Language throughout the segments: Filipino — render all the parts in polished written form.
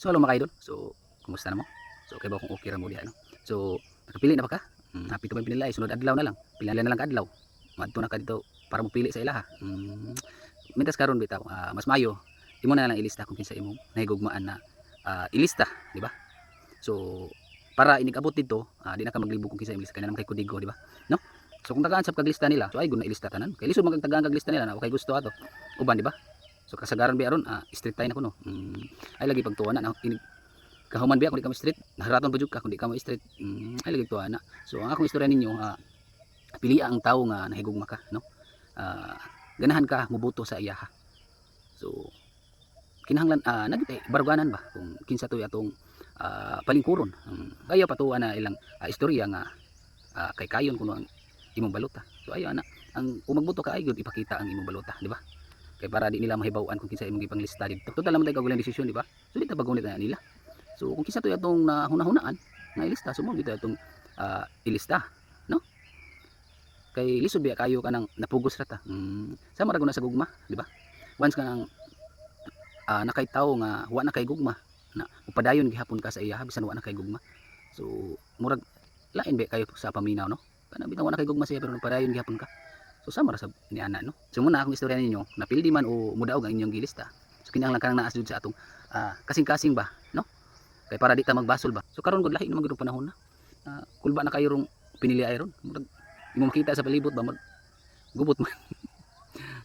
So hello mga idol. So kumusta na mo? So okay ba kung okay ra mo diha no? So nakapili na ba ka? Happy to ba pinila ay sunod adlaw na lang. Pila na lang ka adlaw. Madto na ka dito para mo pili sa ilaha. Mintas karon bitaw mas mayo. Imo na lang ilista kung kinsa imong nahigugmaan na ilista, di ba? So para inigabot dito, di na ka maglibo kung kinsa imong lista kay na kay kudigo, di ba? No? So kung tagaan sa kaglista nila, so ay guna ilista tanan. Kay lisod magtagaan kag lista nila na okay gusto ato. Uban di ba? So kasagaran bi aron street tayo na kuno. Ay lagi pagtuwa na kahuman biya kung di ka mo street, naharaton pa jud ka kung di ka mo street. Ay lagi tuwa na. So ang akong istorya ninyo, pili ang tao nga nahigugma ka, no? Ganahan ka mubuto sa iyaha. So kinahanglan nagitay baruganan ba kung kinsa toy atong palingkuron. Kaya patuwa na ilang istorya nga kay kayon kuno ang imong balota. So ayo ana, ang umagbuto ka ay gyud ipakita ang imong balota, di ba? Kay para di nila mahibaw-an kung kinsa imong gipanglista dito. Total naman tay kagulang desisyon, di ba? So di ta bagunit na nila. So kung kinsa toy atong hunahunaan nga ilista, sumo gid atong ilista, no? Kay lisod biya kayo kanang napugos ra ta. Sama ra guna sa gugma, di ba? Once ka nang nakaitaw nga wa na kay gugma, na upadayon gihapon ka sa iya bisan wa na kay gugma. So murag lain ba kayo sa paminaw, no? Kana bitaw wa na kay gugma siya pero upadayon gihapon ka. So sama ra sa ni ana, no? So muna akong istorya ninyo, napildi man o mudaog ang inyong gilista. So kinahanglan kanang naas jud sa atong kasing-kasing ba, no? Kay para di ta magbasol ba. So karon gud lahi naman gud panahon na. Kulba na kayo rong pinili ay ron. Murag imo makita sa palibot ba gubot man.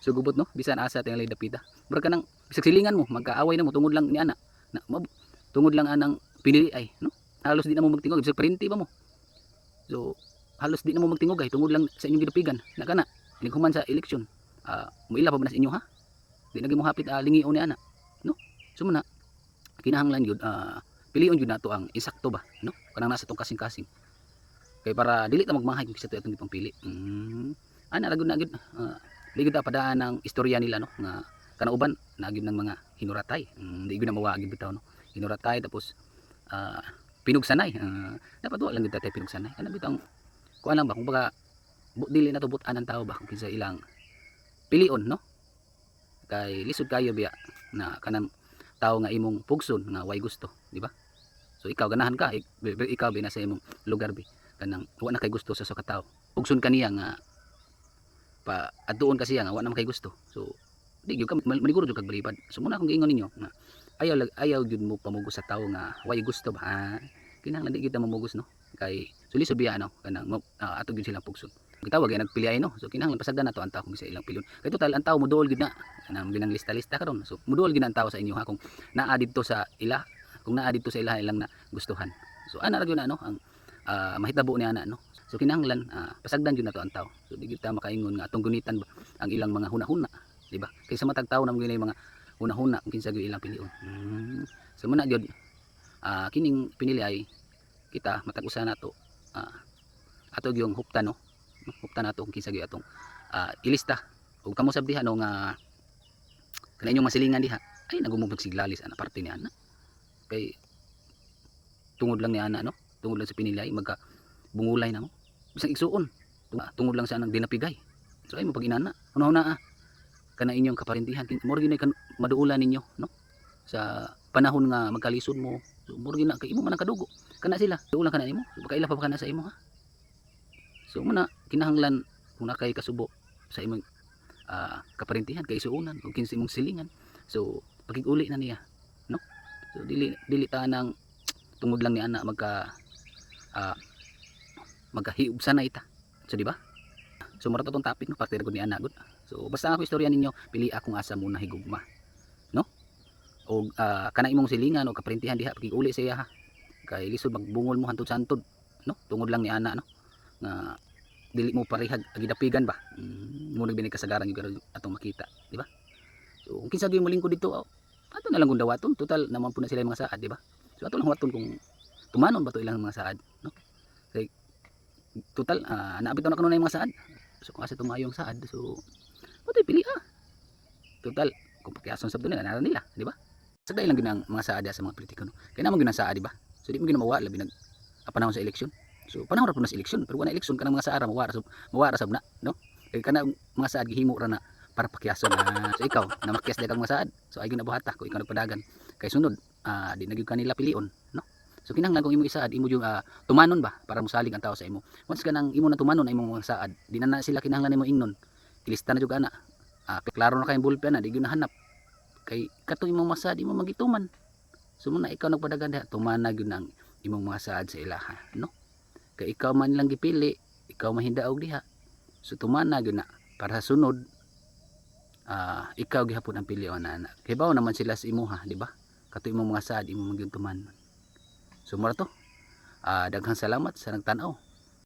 So gubot, no? Bisan asa tingali dapita. Murag kanang bisag silingan mo, magkaaway na mo tungod lang ni ana. Tungod lang anang pinili ay, no? Halos di na mo magtingog, bisag printi ba mo. So halos di na mo magtingog ay tungod lang sa inyong gidapigan. Na kana human sa eleksyon, muila pa ba na sa inyo ha? Di na mo hapit lingion ni ana, no? So muna kinahanglan gyud pilion gyud nato ang insakto ba, no? Kanang nasa tong kasing-kasing. Kay para dili ta magmahay kung kinsa to atong gipangpili. Ana ra gyud na gyud ligid ta padaan ang istorya nila, no? Nga kana uban naagid ng mga hinuratay. Di gyud na mawagi bitaw, no? Hinuratay tapos pinugsanay. Dapat wa lang gyud ta pinugsanay. Ana bitaw kuan lang ba kung baga dili na to butan ang tao ba kung kinsa ilang pilion, no? Kay lisod kayo biya na kanang tao nga imong pugson nga way gusto, di ba? So ikaw ganahan ka, ikaw bi nasa imong lugar bi kanang wa na kay gusto sa tao. Pugson kaniya nga pa adtuon kasi nga wa na kay gusto. So di gyud ka maniguro jud kag balibad. So muna akong giingon ninyo nga ayaw gyud mo pamugos sa tao nga way gusto ba. Kinahanglan di gyud ta mamugos, no? Kay so lisod biya no kanang ato gyud silang pugson. Gitawag ay nagpili ay, no? So kinahanglan pasagdan nato ang tao kung sa ilang pilyon. Kay total ang tao muduol gid na kanang ginang lista-lista karon. So muduol gid ang tao sa inyo ha kung naa didto sa ila, kung naa didto sa ilaha ilang na gustuhan. So ana ra gyud na no ang mahitabo ni ana, no? So kinahanglan pasagdan gyud nato ang tao. So di gyud ta makaingon nga atong gunitan ba ang ilang mga hunahuna, di ba? Kay sa matag tao namo gyud mga hunahuna kung kinsa gyud ilang pilion. So muna gyud kining pinili ay kita matag usa nato ato gyung huptan, no? Huptan nato kung kinsa gyud atong ilista. Ug kamo sab diha no nga kana inyong masilingan diha ay nagumugog siglalis ana parte ni ana. Kay tungod lang ni ana, no? Tungod lang sa pinili ay magka bungulay na mo. Bisang igsuon. Tungod lang sa nang dinapigay. So ay mo pag inana. Una-una kana inyong kaparintihan mo gyud kan maduulan ninyo, no? Sa panahon nga magkalisod mo. So mo gyud na kay imo man ang kadugo. Kana sila, duulan kana nimo. So baka ila pa kana sa imo ha. So muna kinahanglan kung nakay kasubo sa imong kaparintihan kay suunan o kinsa imong silingan. So pagig-uli na niya, no? So dili ta nang tungod lang ni ana magkahiub sanay ta. So di ba? So mara tong topic no parte ra gud ni ana gud. So basta ako istorya ninyo, pili akong asa muna higugma, no? O kana imong silingan o kaparintihan diha pagig-uli sa iya ha. Kay lisod magbungol mo hantod sa hantod, no? Tungod lang ni ana, no? Nga dili mo parihag gidapigan ba. Mo nagbini kasagaran gyud atong makita, di ba? So kung kinsa gyud mo lingkod dito, ato na lang gud dawaton, total naman po na sila mga saad, di ba? So ato lang waton kung tumanon ba to ilang mga saad, no? Kay total naabitaw na kanunay mga saad. So kung asa tumayong saad, so patay pili total kung pakiason sabto nila nara nila, di ba? Sagday lang gyud ang mga saad sa mga politiko, no? Kay naman gyud ang saad, di ba? So di mo gyud mawa labi nag panahon sa eleksyon. So panahon ra pud na sa eleksyon, pero wala eleksyon kanang mga saara mawara sab na, no? Kay kana mga saad gihimo ra na para pakyason. So ikaw na makyas dagang mga saad. So ay ginabuhata ko ikaw nagpadagan. Kay sunod di na gyud kanila pilion, no? So kinahanglan kung imo isaad imo yung tumanon ba para mosalig ang tao sa imo. Once kanang imo na tumanon ay imong mga saad, di na sila kinahanglan nimo ingnon. Kilista na jud ana. Klaro na kay bulpe na di gyud nahanap. Kay katong imong masaad imo magituman. So muna ikaw nagpadagan diha, tumana gyud ang imong mga saad sa ilaha, no? Kay ikaw man lang gipili, ikaw mahindaog diha. So tumana gyud na para sa sunod ikaw gihapon ang pili o ana. Kay bawo naman sila sa imuha, di ba? Kato imong mga saad imo magyud tuman. So mura to. Daghang salamat sa nagtan-aw.